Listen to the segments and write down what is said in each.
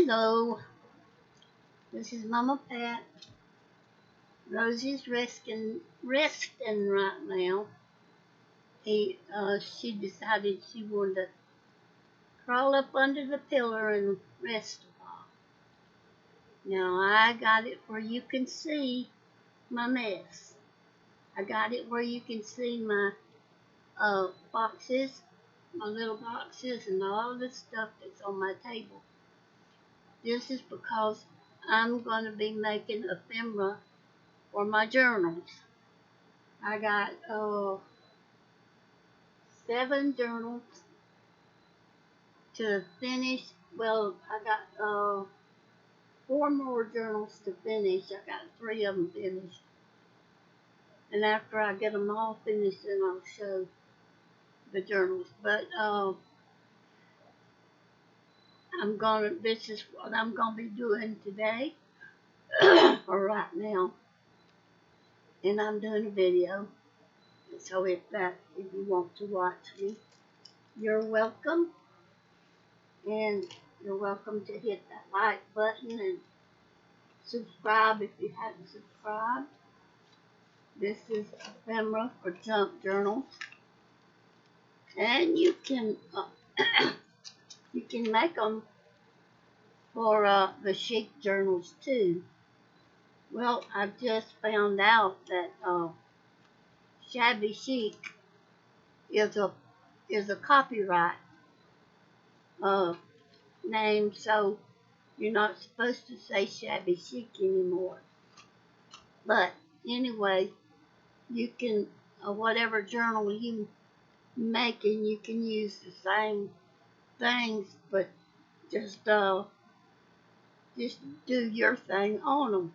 Hello, this is Mama Pat. Rosie's resting right now. She decided she wanted to crawl up under the pillow and rest a while. Now I got it where you can see my mess. I got it where you can see my boxes, my little boxes, and all the stuff that's on my table. This is because I'm going to be making ephemera for my journals. I got 7 journals to finish. Well, I got 4 more journals to finish. I got 3 of them finished. And after I get them all finished, then I'll show the journals. But this is what I'm gonna be doing today, or right now. And I'm doing a video. So if you want to watch me, you're welcome. And you're welcome to hit that like button and subscribe if you haven't subscribed. This is ephemera for junk journals, and you can make them for the chic journals too. Well, I just found out that shabby chic is a copyright name, so you're not supposed to say shabby chic anymore. But anyway, you can whatever journal you make, and you can use the same things, but just do your thing on them.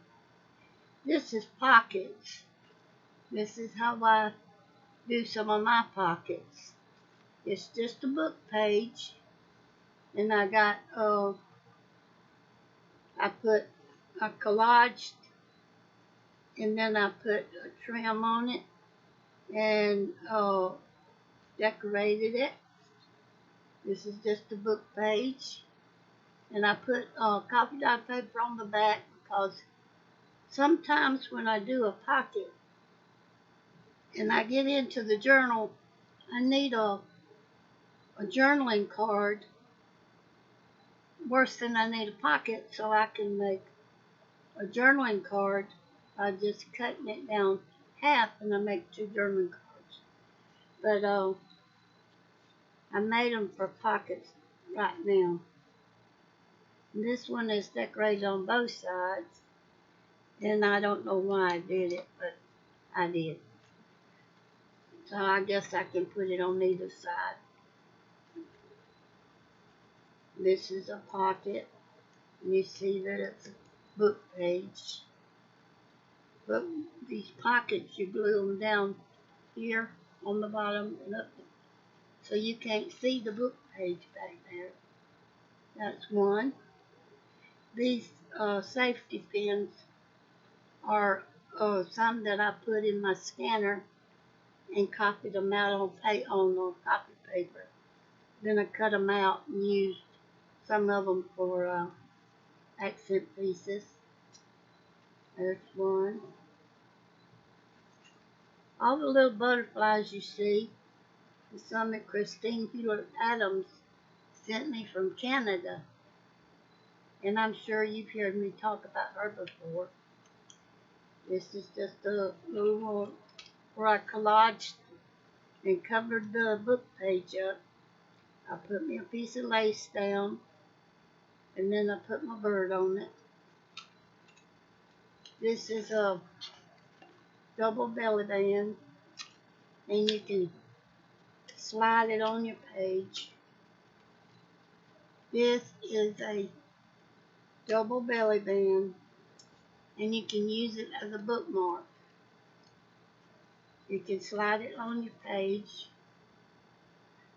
This is pockets. This is how I do some of my pockets. It's just a book page, and I collaged, and then I put a trim on it and decorated it. This is just a book page, and I put copy dot paper on the back because sometimes when I do a pocket and I get into the journal, I need a journaling card worse than I need a pocket, so I can make a journaling card by just cutting it down half, and I make 2 journaling cards. But I made them for pockets right now. And this one is decorated on both sides, and I don't know why I did it, but I did. So I guess I can put it on either side. This is a pocket, and you see that it's a book page. But these pockets, you glue them down here on the bottom and up, so you can't see the book page back there. That's one. These safety pins are some that I put in my scanner and copied them out on copy paper. Then I cut them out and used some of them for accent pieces. There's one. All the little butterflies you see is some that Christine Hewlett Adams sent me from Canada. And I'm sure you've heard me talk about her before. This is just a little one where I collaged and covered the book page up. I put me a piece of lace down, and then I put my bird on it. This is a double belly band, and you can slide it on your page. This is a double belly band, and you can use it as a bookmark. You can slide it on your page.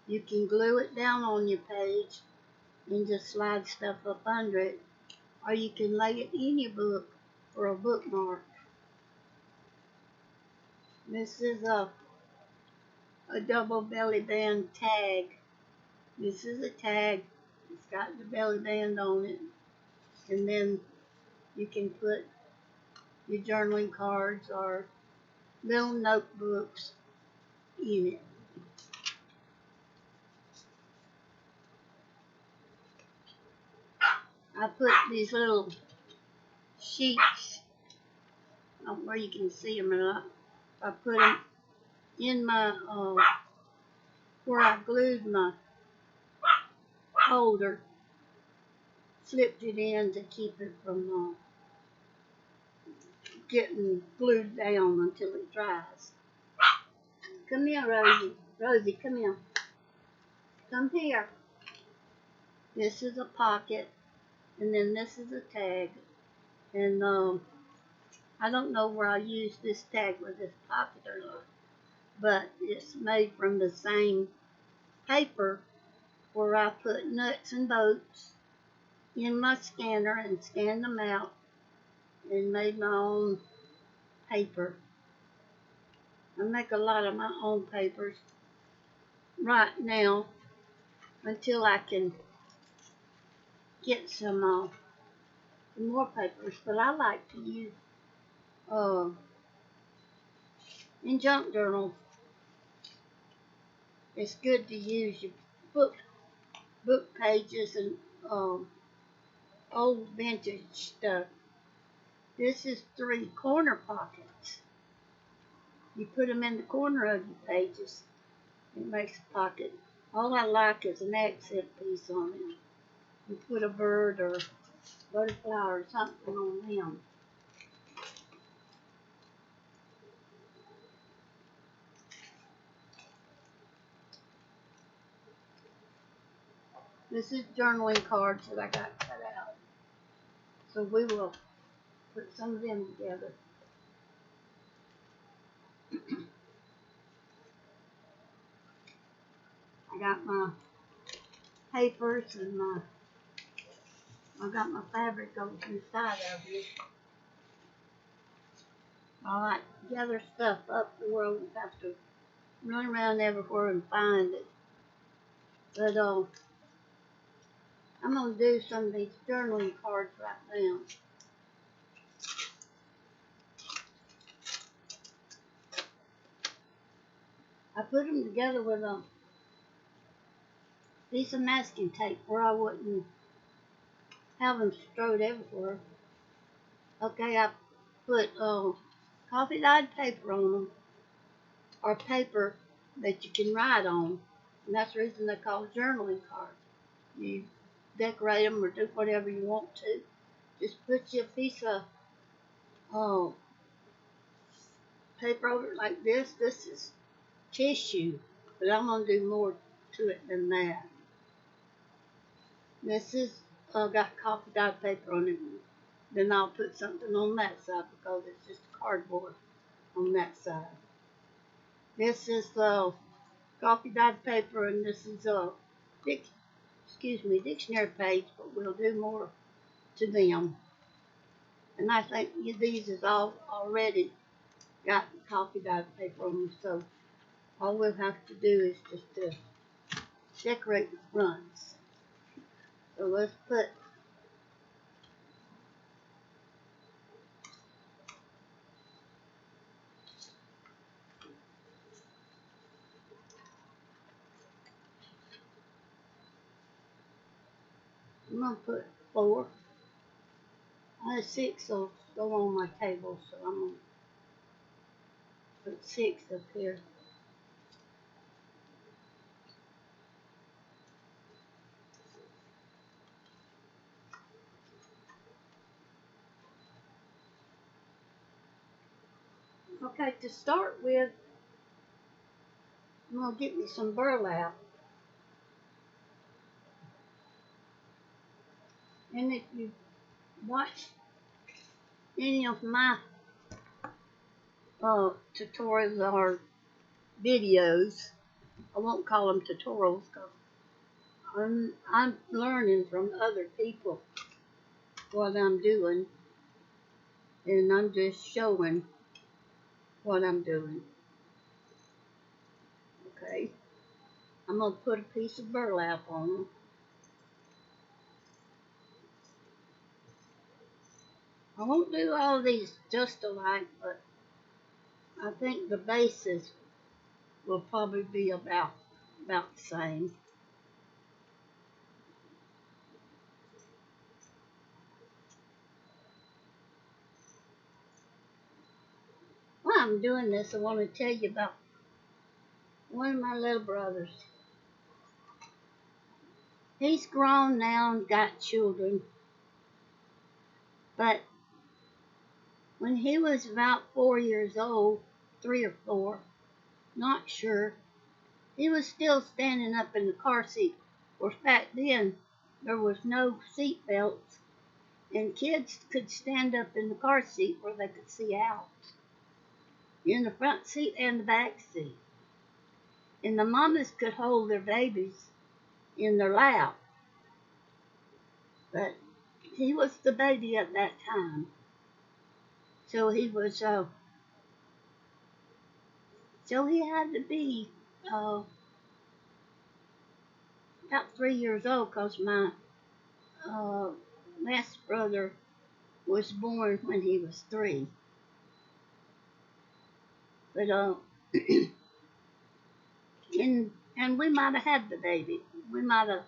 You can glue it down on your page and just slide stuff up under it, or you can lay it in your book for a bookmark. This is a double belly band tag. This is a tag. It's got the belly band on it. and then you can put your journaling cards or little notebooks in it. I put these little sheets, I don't know where you can see them or not. I put them in my, where I glued my holder, slipped it in to keep it from getting glued down until it dries. Come here, Rosie. Rosie, come here. Come here. This is a pocket, and then this is a tag. And I don't know where I use this tag with this pocket or not, but it's made from the same paper where I put nuts and bolts in my scanner and scanned them out and made my own paper. I make a lot of my own papers right now until I can get some more papers. But I like to use in junk journals. It's good to use your book pages and old vintage stuff. This is 3 corner pockets. You put them in the corner of your pages. It makes a pocket. All I like is an accent piece on it. You put a bird or butterfly or something on them. This is journaling cards that I got cut out. So we will put some of them together. I got my papers and I got my fabric goes inside of it. I like to gather stuff up the world and have to run around everywhere and find it. But I'm going to do some of these journaling cards right now. I put them together with a piece of masking tape where I wouldn't have them strewed everywhere. Okay, I put coffee dyed paper on them, or paper that you can write on, and that's the reason they're called journaling cards. You decorate them or do whatever you want to. Just put you a piece of paper over it like this. This is tissue, but I'm going to do more to it than that. This is got coffee dyed paper on it. Then I'll put something on that side because it's just cardboard on that side. This is coffee dyed paper, and this is a dictionary page, but we'll do more to them. And I think these is all already got coffee dyed paper on them, so all we'll have to do is just to decorate the fronts. So let's put I'm going to put 4. 6 will go on my table, so I'm going to put 6 up here. Okay, to start with, I'm going to get me some burlap. And if you watch any of my tutorials or videos, I won't call them tutorials because I'm learning from other people what I'm doing, and I'm just showing what I'm doing. Okay, I'm going to put a piece of burlap on them. I won't do all these just alike, but I think the bases will probably be about the same. While I'm doing this, I want to tell you about one of my little brothers. He's grown now and got children, but when he was about 4 years old, 3 or 4, not sure, he was still standing up in the car seat. Of course, back then there was no seat belts, and kids could stand up in the car seat where they could see out, in the front seat and the back seat. And the mamas could hold their babies in their lap, but he was the baby at that time. So he was, so he had to be about 3 years old, because my uh, last brother was born when he was 3. But and we might have had the baby. We might have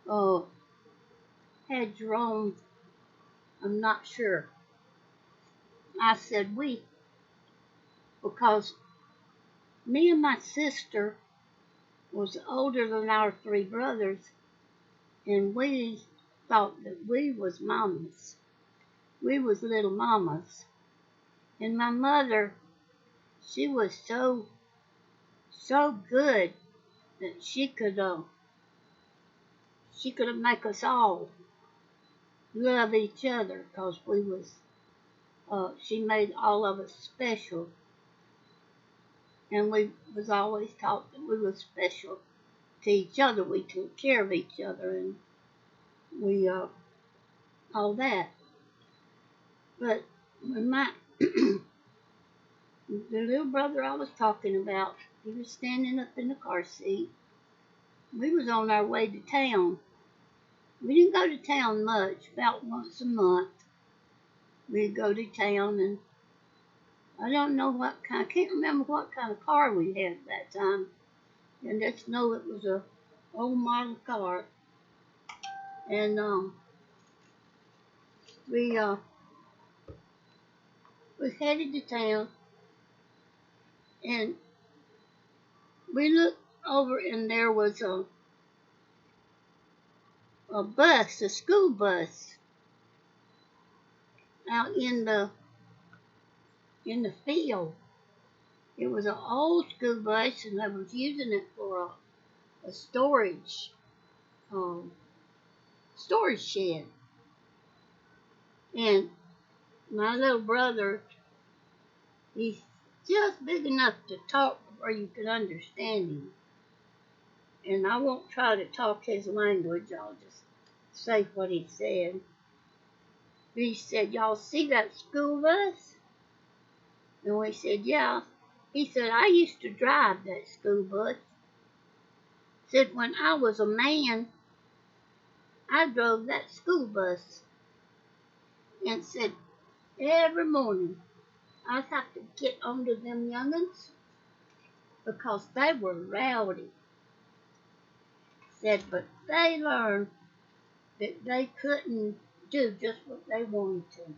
uh, had Jerome. I'm not sure. I said we because me and my sister was older than our 3 brothers, and we thought that we was mamas. We was little mamas. And my mother, she was so good that she could make us all love each other, because we was she made all of us special, and we was always taught that we was special to each other. We took care of each other, and we all that. But when my the little brother I was talking about, he was standing up in the car seat. We was on our way to town. We didn't go to town much, about once a month. We'd go to town, and I don't know I can't remember what kind of car we had at that time. And just know it was a old model car. And we we headed to town, and we looked over, and there was a bus, a school bus, out in the field. It was an old school bus, and they was using it for a um, storage shed. And my little brother, he's just big enough to talk where you could understand him. And I won't try to talk his language, I'll just say what he said. He said, "Y'all see that school bus?" And we said, "Yeah." He said, "I used to drive that school bus." Said, "When I was a man, I drove that school bus." And said, "Every morning I'd have to get onto them young'uns because they were rowdy." Said, "But they learned that they couldn't do just what they wanted to.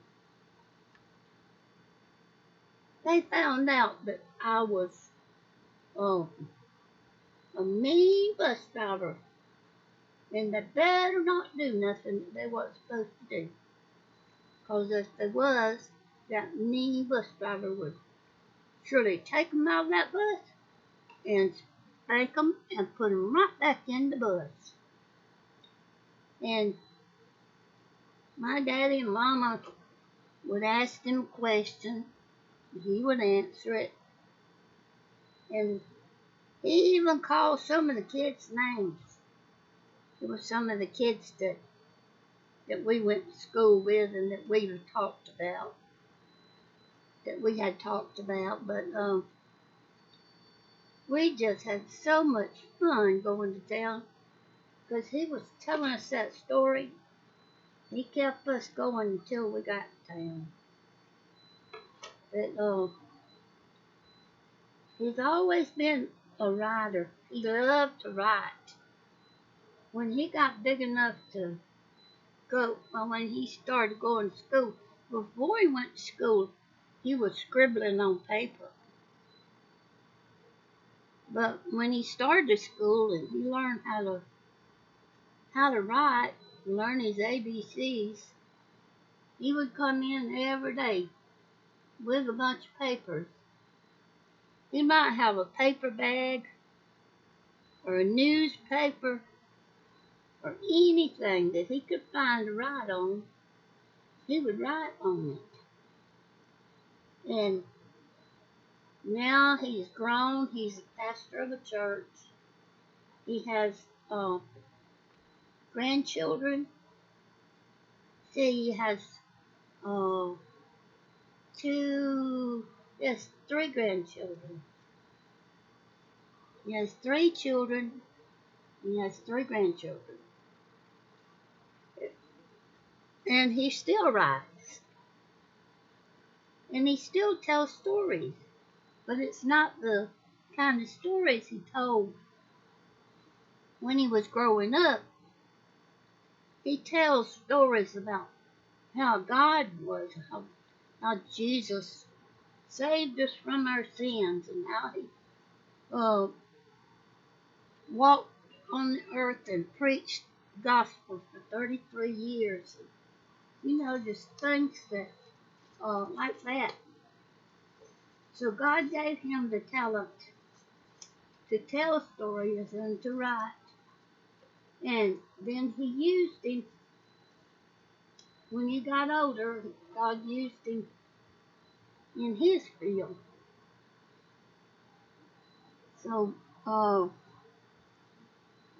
They found out that I was uh, a mean bus driver, and they better not do nothing that they wasn't supposed to do. Because if they was, that mean bus driver would surely take 'em out of that bus and spank 'em and put 'em right back in the bus." And my daddy and mama would ask him a question, and he would answer it. And he even called some of the kids' names. It was some of the kids that we went to school with and that we had talked about. But we just had so much fun going to town, because he was telling us that story, He kept us going until we got to town. But he's always been a writer. He loved to write. When he got big enough to go, well, when he started going to school, before he went to school, he was scribbling on paper. But when he started school and he learned how to write, learn his ABCs, he would come in every day with a bunch of papers. He might have a paper bag or a newspaper or anything that he could find to write on. He would write on it. And now he's grown. He's a pastor of a church. He has grandchildren. See, he has uh, three grandchildren. He has three children. He has three grandchildren. And he still writes. And he still tells stories. But it's not the kind of stories he told when he was growing up. He tells stories about how God was, how Jesus saved us from our sins, and how he uh, walked on the earth and preached the gospel for 33 years. You know, just things that like that. So God gave him the talent to tell stories and to write. And then he used him when he got older. God used him in his field. So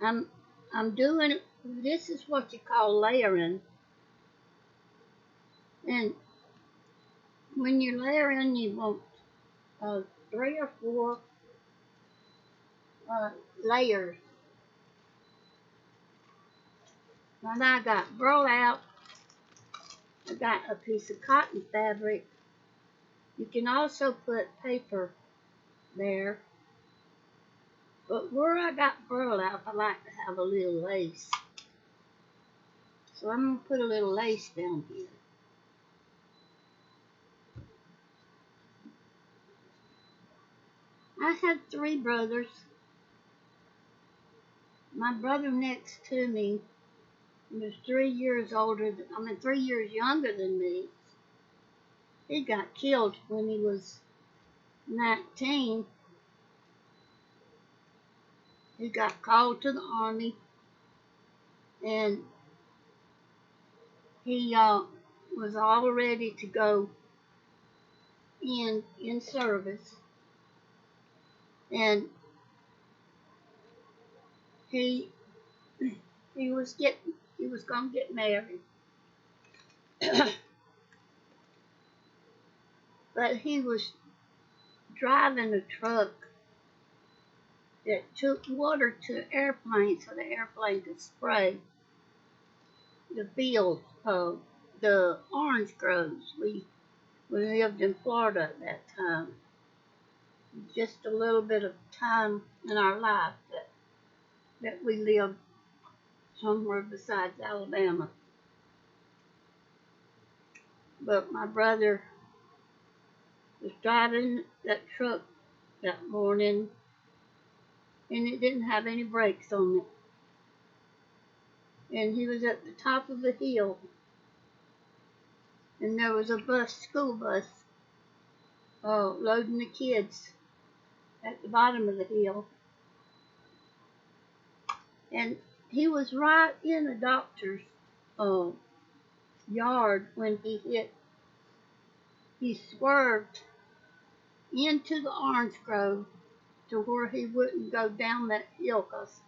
I'm doing, this is what you call layering. And when you're layering, you want 3 or 4 layers. And I got burlap. I got a piece of cotton fabric. You can also put paper there. But where I got burlap, I like to have a little lace. So I'm going to put a little lace down here. I have 3 brothers. My brother next to me was 3 years 3 years younger than me. He got killed when he was 19. He got called to the army, and he was all ready to go in service. And he was gonna get married. But he was driving a truck that took water to the airplane so the airplane could spray the fields, the orange groves. We lived in Florida at that time. Just a little bit of time in our life that we lived somewhere besides Alabama. But my brother was driving that truck that morning, and it didn't have any brakes on it. And he was at the top of the hill, and there was a school bus, loading the kids at the bottom of the hill. And he was right in a doctor's yard when he swerved into the orange grove to where he wouldn't go down that hill, because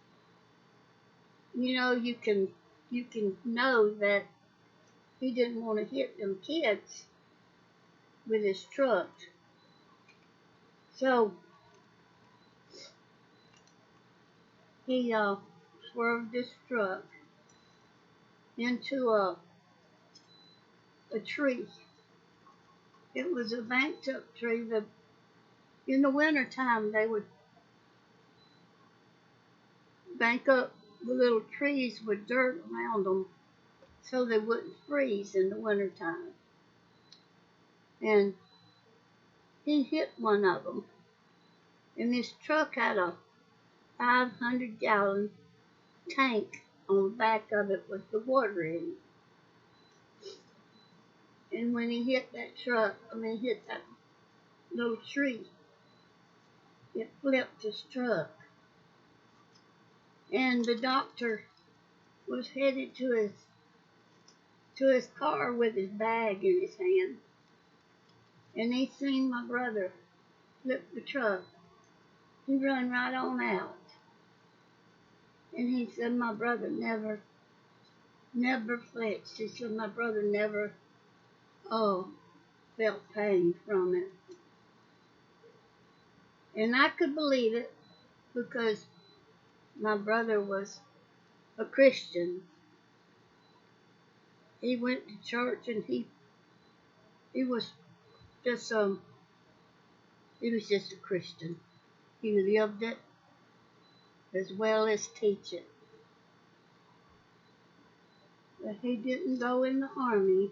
you can know that he didn't want to hit them kids with his truck. So he swerved his truck into a tree. It was a banked up tree. In the wintertime, they would bank up the little trees with dirt around them so they wouldn't freeze in the wintertime. And he hit one of them. And this truck had a 500-gallon tank on the back of it with the water in it. And when he hit that hit that little tree, it flipped his truck. And the doctor was headed to his car with his bag in his hand. And he seen my brother flip the truck. He run right on out. And he said my brother never flinched. He said my brother never felt pain from it. And I could believe it because my brother was a Christian. He went to church and he was just a Christian. He lived it as well as teach it. But he didn't go in the army,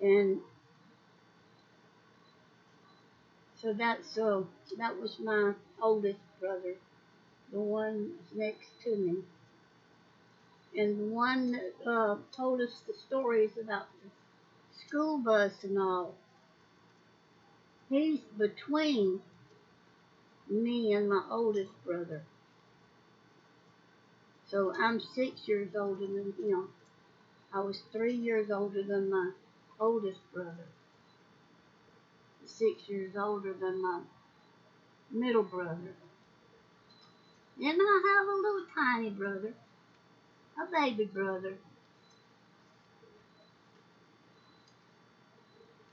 and so that was my oldest brother, the one next to me, and the one that told us the stories about the school bus and all. He's between me and my oldest brother. So I'm 6 years older than him. I was 3 years older than my oldest brother. 6 years older than my middle brother. And I have a little tiny brother, a baby brother.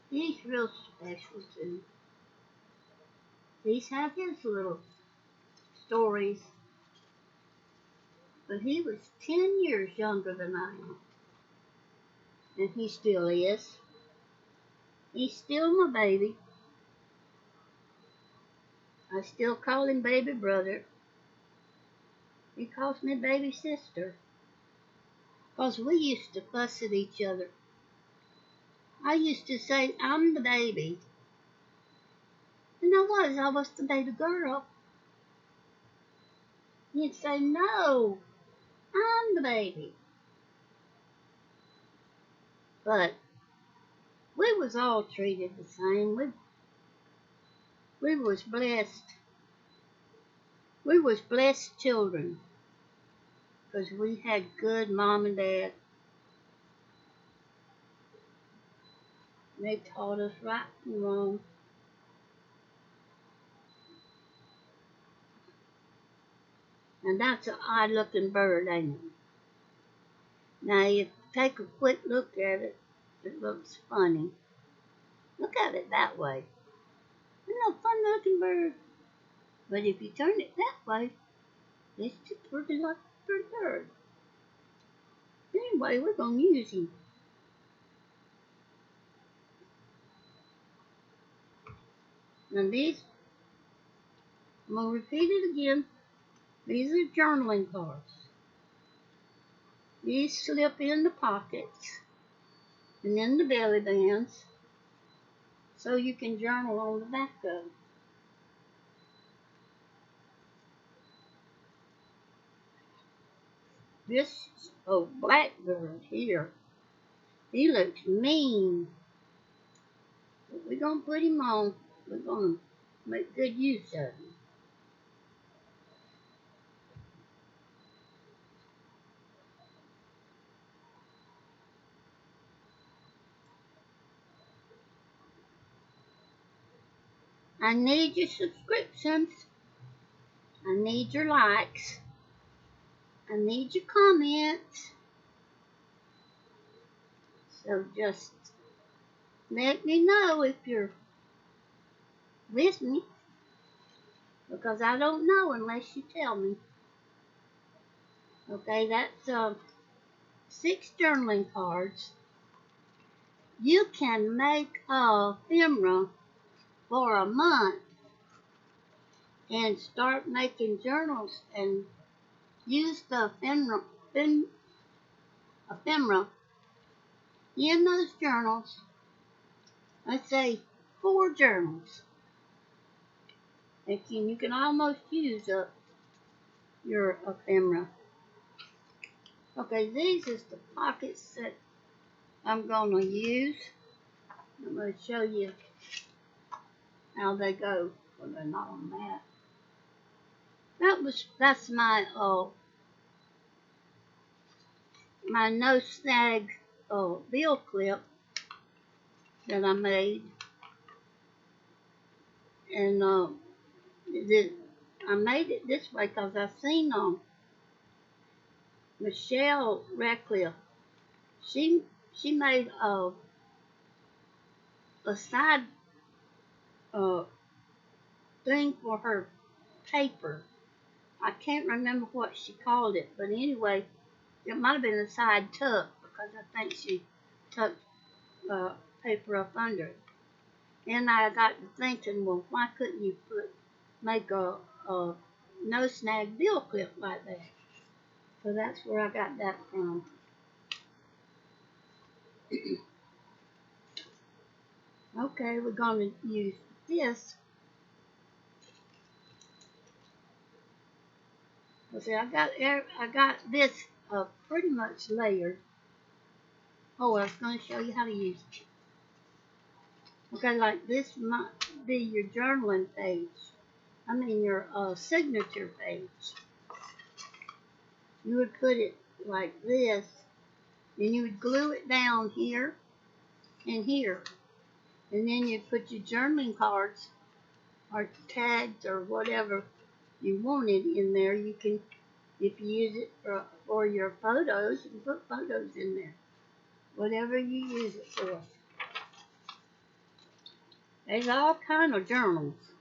He's real special too. He's had his little stories, but he was 10 years younger than I am. And he still is. He's still my baby. I still call him baby brother. He calls me baby sister. 'Cause we used to fuss at each other. I used to say, I'm the baby. And I was the baby girl. He'd say, no, I'm the baby. But we was all treated the same. We was blessed. We was blessed children. 'Cause we had good mom and dad. They taught us right and wrong. And that's an odd looking bird, ain't it? Now you take a quick look at it, it looks funny. Look at it that way. It's a fun looking bird. But if you turn it that way, it's just pretty like a pretty bird. Anyway, we're going to use him. And these, I'm going to repeat it again. These are journaling cards. These slip in the pockets and in the belly bands so you can journal on the back of them. This blackbird here, he looks mean. But we're going to put him on. We're going to make good use of him. I need your subscriptions. I need your likes. I need your comments. So just let me know if you're with me, because I don't know unless you tell me. Okay, that's 6 journaling cards. You can make a ephemera for a month and start making journals and use the ephemera in those journals. Let's say 4 journals. And you can almost use up your ephemera. Okay, these is the pockets that I'm going to use. I'm going to show you how they go. Well, they're not on that. That's my no snag bill clip that I made, and I made it this way because I seen Michelle Radcliffe. She made a side uh, thing for her paper. I can't remember what she called it, but anyway, it might have been a side tuck because I think she tucked paper up under it. And I got to thinking, well, why couldn't you make a no snag bill clip like that? So that's where I got that from. Okay, we're going to use this. See, I got this pretty much layered. Oh, I was going to show you how to use it. Okay, like this might be your journaling page. I mean your signature page. You would put it like this, and you would glue it down here and here. And then you put your journaling cards or tags or whatever you wanted in there. You can, if you use it for your photos, you can put photos in there. Whatever you use it for. There's all kind of journals.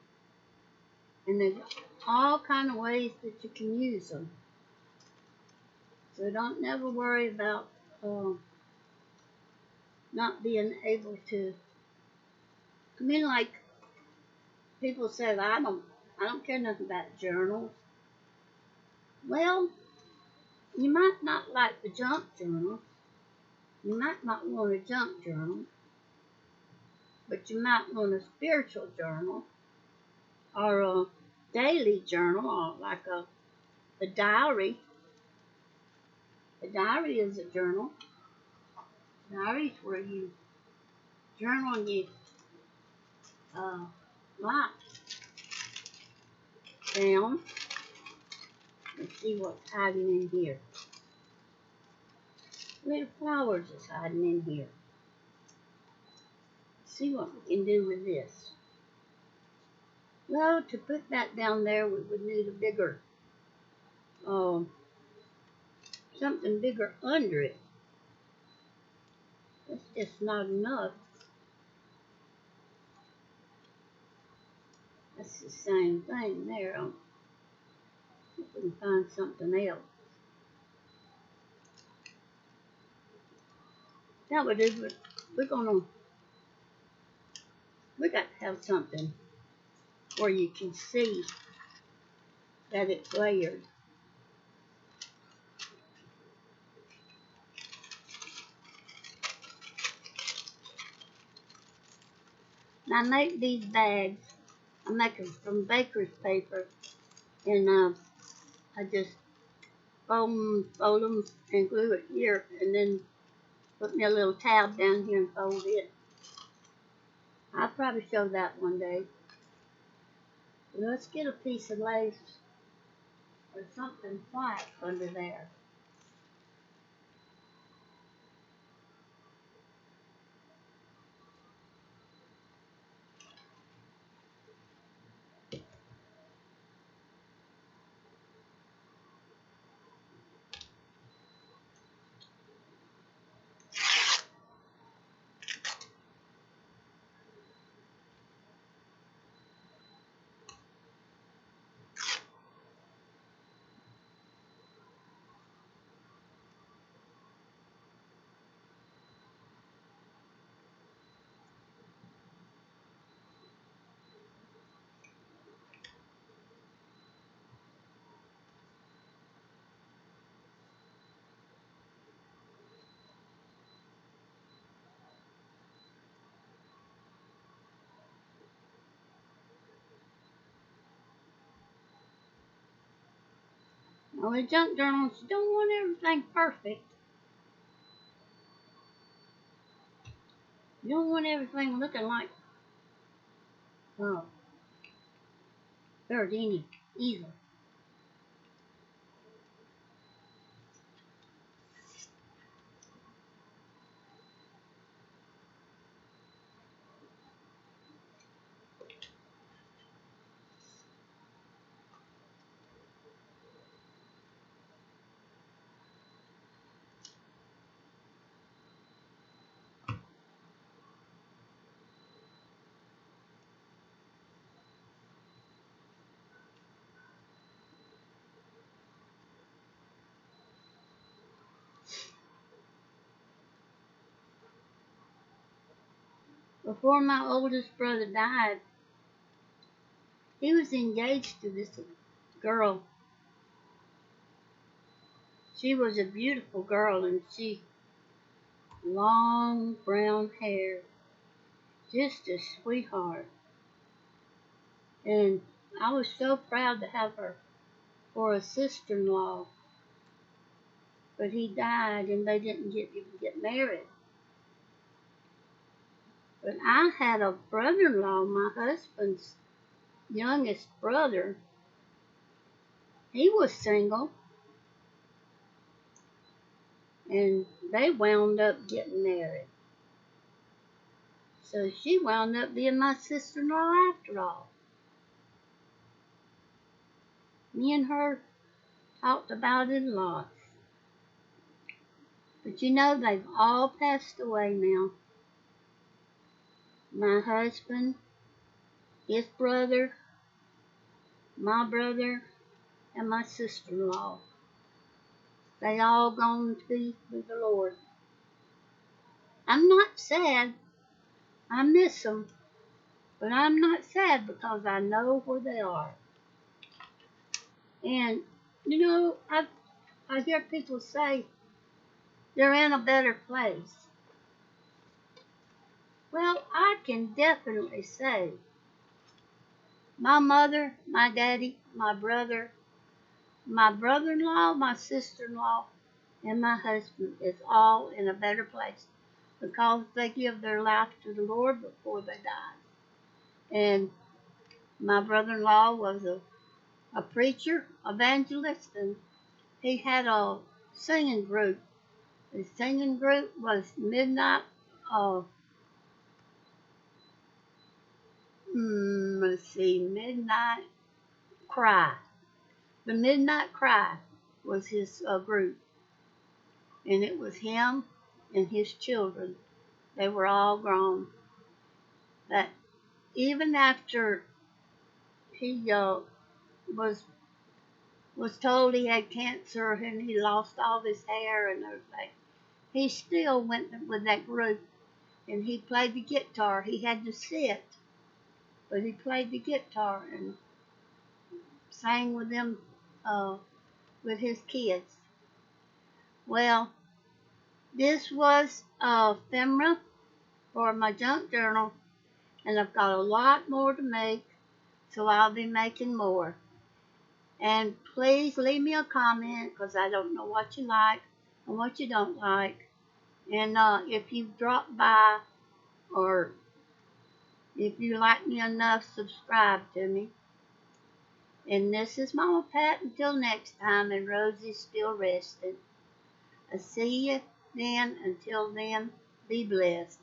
And there's all kind of ways that you can use them. So don't never worry about not being able to. I mean, like people say, I don't care nothing about journals. Well, you might not like the junk journal. You might not want a junk journal, but you might want a spiritual journal or a daily journal, or like a diary. A diary is a journal. Diary is where you journal and you write down. Let's see what's hiding in here. Little flowers is hiding in here. Let's see what we can do with this. Well, to put that down there, we would need a bigger, something bigger under it. That's just not enough. That's the same thing there. We can find something else. Now we do. We got to have something where you can see that it's layered. Now I make these bags. I make them from baker's paper, and I just fold them and glue it here, and then put me a little tab down here and fold it. I'll probably show that one day. Let's get a piece of lace or something white under there. Now with junk journals, you don't want everything perfect. You don't want everything looking like, oh, Gardini either. Before my oldest brother died, he was engaged to this girl. She was a beautiful girl, and she long brown hair, just a sweetheart. And I was so proud to have her for a sister-in-law. But he died, and they didn't even get married. But I had a brother-in-law, my husband's youngest brother. He was single, and they wound up getting married. So she wound up being my sister-in-law after all. Me and her talked about it lots. But you know, they've all passed away now. My husband, his brother, my brother, and my sister-in-law. They all gone to be with the Lord. I'm not sad. I miss them. But I'm not sad because I know where they are. And, you know, I hear people say they're in a better place. Well, I can definitely say my mother, my daddy, my brother-in-law, my sister-in-law, and my husband is all in a better place because they give their life to the Lord before they died. And my brother-in-law was a preacher, evangelist, and he had a singing group. The singing group was uh, Midnight Cry. The Midnight Cry was his group, and it was him and his children. They were all grown. But even after he was told he had cancer and he lost all his hair and everything, he still went with that group and he played the guitar. He had to sit, but he played the guitar and sang with them, with his kids. Well, this was Ephemera for my junk journal, and I've got a lot more to make, so I'll be making more. And please leave me a comment because I don't know what you like and what you don't like. And if you've dropped by or if you like me enough, subscribe to me. And this is Mama Pat until next time, and Rosie's still resting. I see you then. Until then, be blessed.